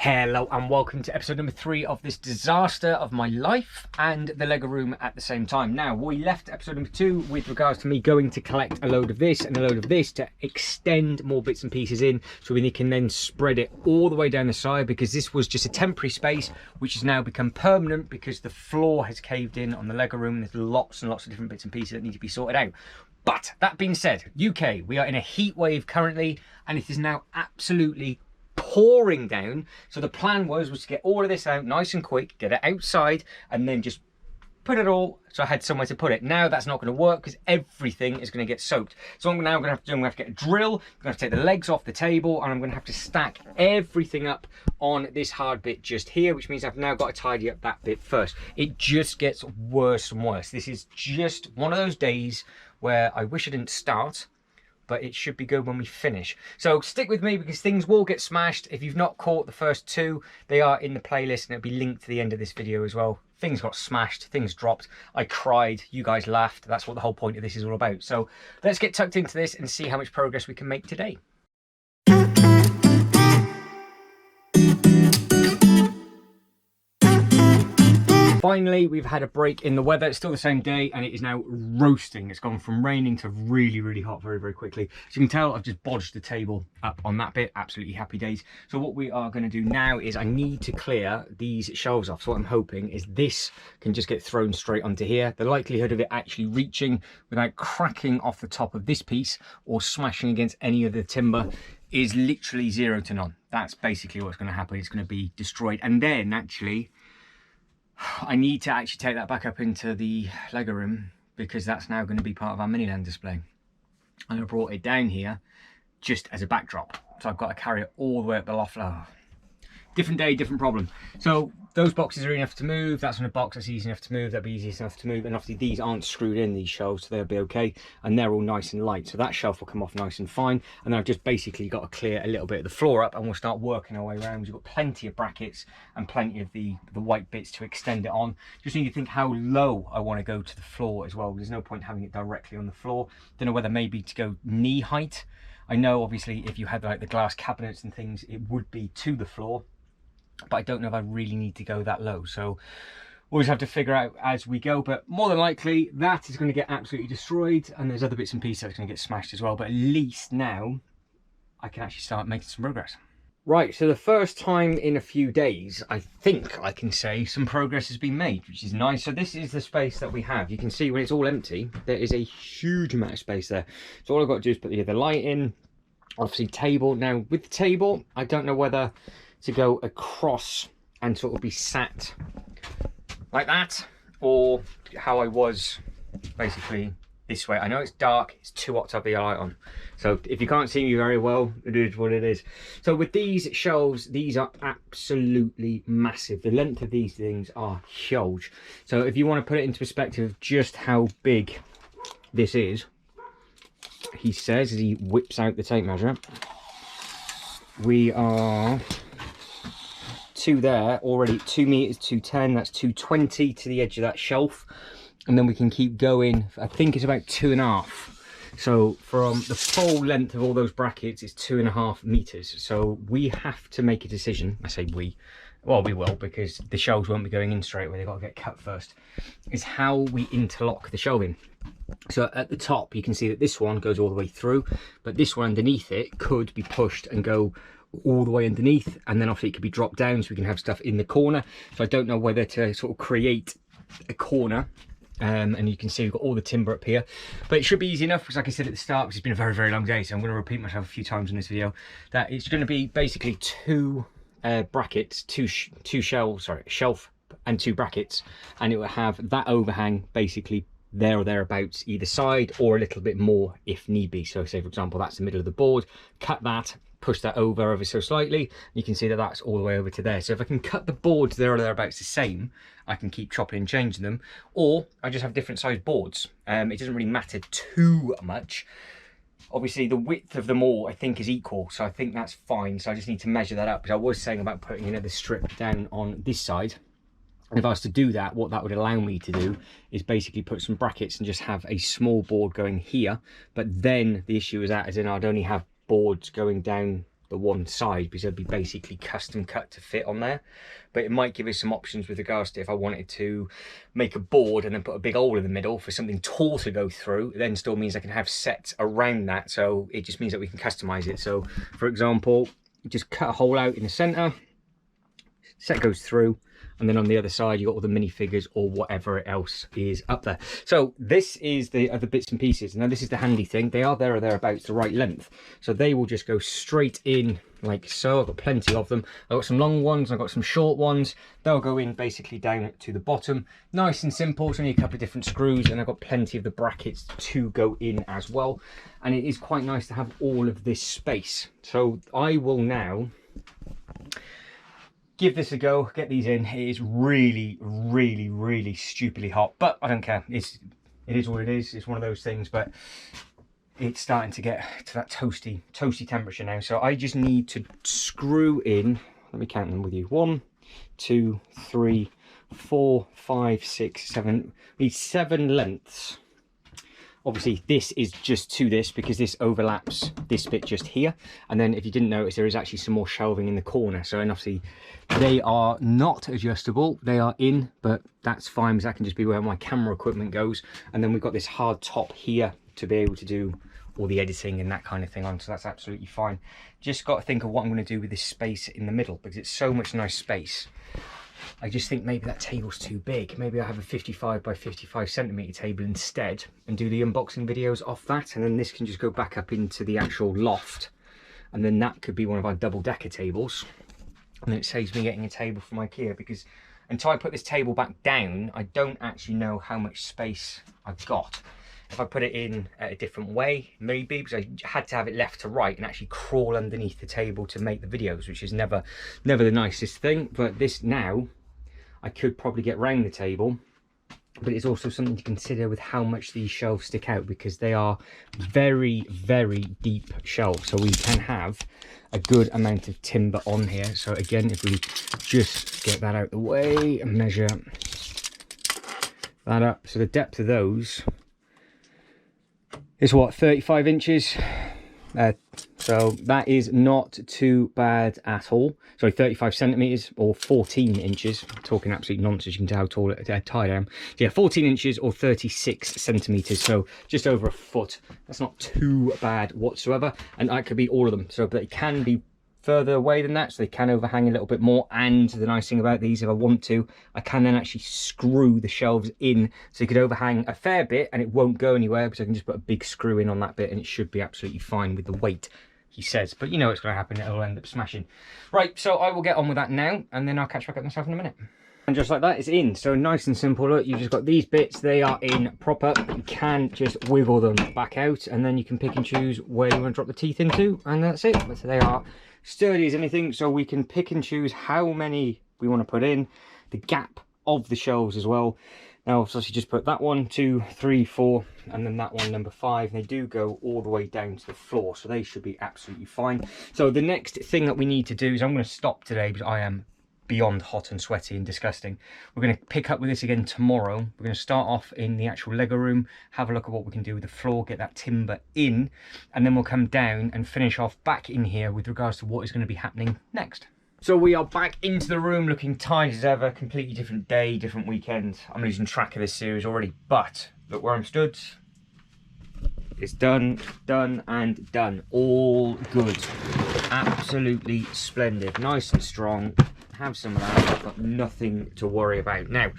Hello and welcome to episode number 3 of this disaster of my life and the Lego room at the same time. Now, we left episode number 2 with regards to me going to collect a load of this and a load of this to extend more bits and pieces in so we can then spread it all the way down the side, because this was just a temporary space which has now become permanent because the floor has caved in on the Lego room. There's lots and lots of different bits and pieces that need to be sorted out. But that being said, UK, we are in a heat wave currently and it is now absolutely pouring down. So the plan was to get all of this out nice and quick, get it outside and then just put it all so I had somewhere to put it. Now that's not going to work because everything is going to get soaked. So what I'm now going to have to do, I'm going to have to get a drill, I'm going to have to take the legs off the table, and I'm going to have to stack everything up on this hard bit just here, which means I've now got to tidy up that bit first. It just gets worse and worse. This is just one of those days where I wish I didn't start, but it should be good when we finish. So stick with me because things will get smashed. If you've not caught the first 2, they are in the playlist and it'll be linked to the end of this video as well. Things got smashed, things dropped, I cried, you guys laughed. That's what the whole point of this is all about. So let's get tucked into this and see how much progress we can make today. Finally, we've had a break in the weather. It's still the same day and it is now roasting. It's gone from raining to really, really hot very, very quickly. As you can tell, I've just bodged the table up on that bit. Absolutely happy days. So what we are going to do now is I need to clear these shelves off. So what I'm hoping is this can just get thrown straight onto here. The likelihood of it actually reaching without cracking off the top of this piece or smashing against any of the timber is literally 0 to none. That's basically what's going to happen. It's going to be destroyed. And then actually, I need to actually take that back up into the Lego room because that's now going to be part of our Miniland display. And I brought it down here just as a backdrop. So I've got to carry it all the way up the loft. Oh. Different day, different problem. So those boxes are enough to move. That's on a box that's easy enough to move. That'll be easy enough to move. And obviously these aren't screwed in, these shelves, so they'll be okay. And they're all nice and light. So that shelf will come off nice and fine. And then I've just basically got to clear a little bit of the floor up and we'll start working our way around. We've got plenty of brackets and plenty of the white bits to extend it on. Just need to think how low I want to go to the floor as well. There's no point having it directly on the floor. Don't know whether maybe to go knee height. I know obviously if you had like the glass cabinets and things, it would be to the floor. But I don't know if I really need to go that low, so we'll just have to figure out as we go. But more than likely that is going to get absolutely destroyed and there's other bits and pieces that's going to get smashed as well, but at least now I can actually start making some progress. Right, so the first time in a few days I think I can say some progress has been made, which is nice. So this is the space that we have. You can see when it's all empty there is a huge amount of space there, so all I've got to do is put the light in, obviously table. Now with the table I don't know whether to go across and sort of be sat like that, or how I was basically this way. I know it's dark, it's too hot to have the light on, so if you can't see me very well, it is what it is. So with these shelves, these are absolutely massive. The length of these things are huge. So if you want to put it into perspective of just how big this is, he says as he whips out the tape measure, we are to there already 2 meters 210, that's 220 to the edge of that shelf, and then we can keep going. I think it's about 2.5. So from the full length of all those brackets it's 2.5 meters. So we have to make a decision. I say we, well, we will, because the shelves won't be going in straight away, they've got to get cut first, is how we interlock the shelving. So at the top you can see that this one goes all the way through, but this one underneath it could be pushed and go all the way underneath, and then obviously it could be dropped down so we can have stuff in the corner. So I don't know whether to sort of create a corner, and you can see we've got all the timber up here, but it should be easy enough because, like I said at the start, because it's been a very, very long day, so I'm going to repeat myself a few times in this video, that it's going to be basically 2 brackets, shelf and 2 brackets, and it will have that overhang basically there or thereabouts either side, or a little bit more if need be. So say for example that's the middle of the board, cut that, push that over ever so slightly, you can see that that's all the way over to there. So if I can cut the boards there or thereabouts the same, I can keep chopping and changing them, or I just have different size boards. It doesn't really matter too much. Obviously the width of them all I think is equal, so I think that's fine. So I just need to measure that up, because I was saying about putting another strip down on this side. And if I was to do that, what that would allow me to do is basically put some brackets and just have a small board going here. But then the issue is that, as in I'd only have boards going down the one side, because they'll be basically custom cut to fit on there. But it might give us some options with regards to if I wanted to make a board and then put a big hole in the middle for something tall to go through. It then still means I can have sets around that, so it just means that we can customize it. So for example, just cut a hole out in the center, set goes through, and then on the other side you got all the minifigures or whatever else is up there. So this is the other bits and pieces. Now this is the handy thing, they are there or thereabouts the right length, so they will just go straight in like so. I've got plenty of them. I've got some long ones, I've got some short ones. They'll go in basically down to the bottom, nice and simple. It's only a couple of different screws, and I've got plenty of the brackets to go in as well. And it is quite nice to have all of this space. So I will now give this a go, get these in. It is really, really, really stupidly hot, but I don't care. It is what it is. It's one of those things, but it's starting to get to that toasty temperature now. So I just need to screw in, let me count them with you. 1, 2, 3, 4, 5, 6, 7. We need 7 lengths. Obviously this is just to this because this overlaps this bit just here, and then if you didn't notice, there is actually some more shelving in the corner. So, and obviously they are not adjustable, they are in, but that's fine because that can just be where my camera equipment goes. And then we've got this hard top here to be able to do all the editing and that kind of thing on, so that's absolutely fine. Just got to think of what I'm going to do with this space in the middle, because it's so much nice space. I just think maybe that table's too big. Maybe I have a 55 by 55 centimeter table instead and do the unboxing videos off that, and then this can just go back up into the actual loft, and then that could be one of our double-decker tables, and then it saves me getting a table from IKEA, because until I put this table back down, I don't actually know how much space I've got. If I put it in a different way, maybe, because I had to have it left to right and actually crawl underneath the table to make the videos, which is never the nicest thing. But this now, I could probably get round the table, but it's also something to consider with how much these shelves stick out, because they are very, very deep shelves. So we can have a good amount of timber on here. So again, if we just get that out of the way and measure that up. So the depth of those is what, 35 inches. So that is not too bad at all. Sorry, 35 centimeters or 14 inches. I'm talking absolute nonsense. You can tell how tall I am. So yeah, 14 inches or 36 centimeters. So just over a foot. That's not too bad whatsoever. And that could be all of them. So, but it can be further away than that, so they can overhang a little bit more. And the nice thing about these, if I want to, I can then actually screw the shelves in, so you could overhang a fair bit and it won't go anywhere, because I can just put a big screw in on that bit and it should be absolutely fine with the weight, he says. But you know what's going to happen, it'll end up smashing. Right, so I will get on with that now, and then I'll catch back up myself in a minute. And just like that, it's in. So nice and simple. Look, you've just got these bits, they are in proper. You can just wiggle them back out, and then you can pick and choose where you want to drop the teeth into, and that's it. So they are sturdy as anything, so we can pick and choose how many we want to put in, the gap of the shelves as well. Now obviously just put that 1, 2, 3, 4, and then that one, number 5, and they do go all the way down to the floor, so they should be absolutely fine. So the next thing that we need to do is, I'm going to stop today because I am beyond hot and sweaty and disgusting. We're going to pick up with this again tomorrow. We're going to start off in the actual Lego room, have a look at what we can do with the floor, get that timber in, and then we'll come down and finish off back in here with regards to what is going to be happening next. So we are back into the room, looking tired as ever. Completely different day, different weekend. I'm losing track of this series already, but look where I'm stood. It's done, and done. All good. Absolutely splendid. Nice and strong. Have some of that. I've got nothing to worry about. Now,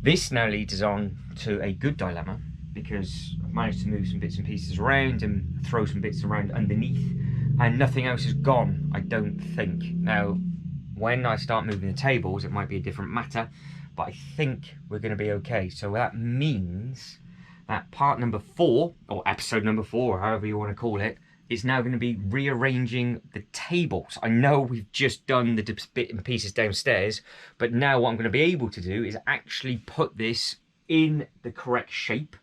this now leads us on to a good dilemma, because I've managed to move some bits and pieces around and throw some bits around underneath, and nothing else is gone, I don't think. Now, when I start moving the tables, it might be a different matter, but I think we're going to be okay. So that means that part number 4, or episode number 4, or however you want to call it, is now going to be rearranging the tables. I know we've just done the bit and pieces downstairs, but now what I'm going to be able to do is actually put this in the correct shape,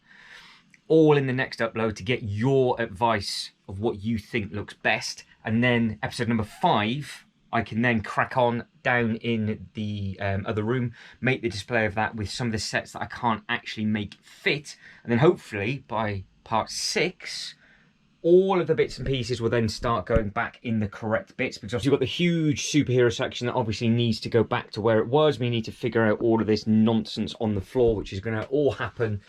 all in the next upload, to get your advice of what you think looks best. And then episode number 5, I can then crack on down in the other room, make the display of that with some of the sets that I can't actually make fit. And then hopefully by part 6, all of the bits and pieces will then start going back in the correct bits, because you've got the huge superhero section that obviously needs to go back to where it was. We need to figure out all of this nonsense on the floor, which is going to all happen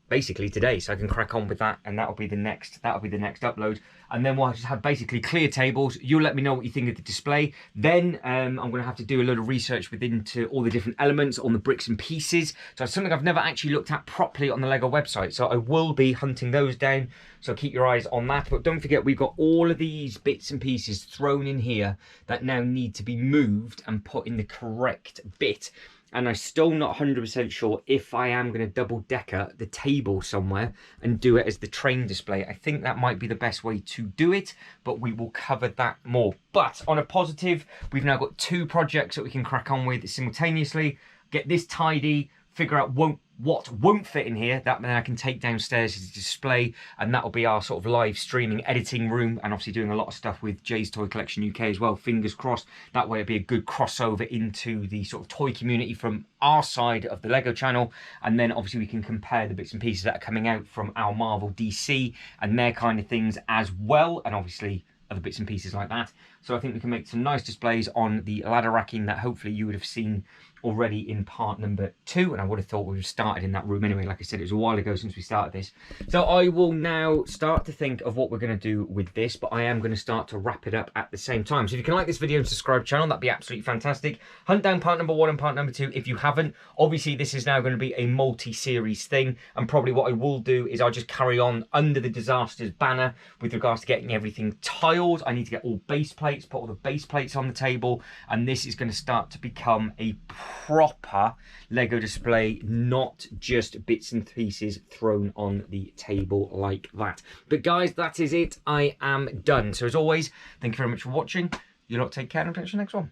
basically today, so I can crack on with that, and that'll be the next upload. And then we'll just have basically clear tables. You'll let me know what you think of the display. Then I'm going to have to do a lot of research into all the different elements on the bricks and pieces. So it's something I've never actually looked at properly on the Lego website, so I will be hunting those down, so keep your eyes on that. But don't forget, we've got all of these bits and pieces thrown in here that now need to be moved and put in the correct bit. And I'm still not 100% sure if I am going to double decker the table somewhere and do it as the train display. I think that might be the best way to do it, but we will cover that more. But on a positive, we've now got 2 projects that we can crack on with simultaneously. Get this tidy, figure out what won't fit in here, that then I can take downstairs as a display, and that will be our sort of live streaming editing room, and obviously doing a lot of stuff with Jay's Toy Collection UK as well, fingers crossed. That way it'll be a good crossover into the sort of toy community from our side of the Lego channel, and then obviously we can compare the bits and pieces that are coming out from our Marvel DC and their kind of things as well, and obviously other bits and pieces like that. So I think we can make some nice displays on the ladder racking that hopefully you would have seen already in part number 2, and I would have thought we would have started in that room anyway. Like I said, it was a while ago since we started this. So I will now start to think of what we're going to do with this, but I am going to start to wrap it up at the same time. So if you can like this video and subscribe to the channel, that'd be absolutely fantastic. Hunt down part number 1 and part number 2 if you haven't. Obviously this is now going to be a multi-series thing, and probably what I will do is I'll just carry on under the disasters banner with regards to getting everything tiled. I need to get all base plates, put all the base plates on the table, and this is going to start to become a proper Lego display, not just bits and pieces thrown on the table like that. But guys, that is it. I am done. So as always, thank you very much for watching. You lot take care, and I'll catch you next one.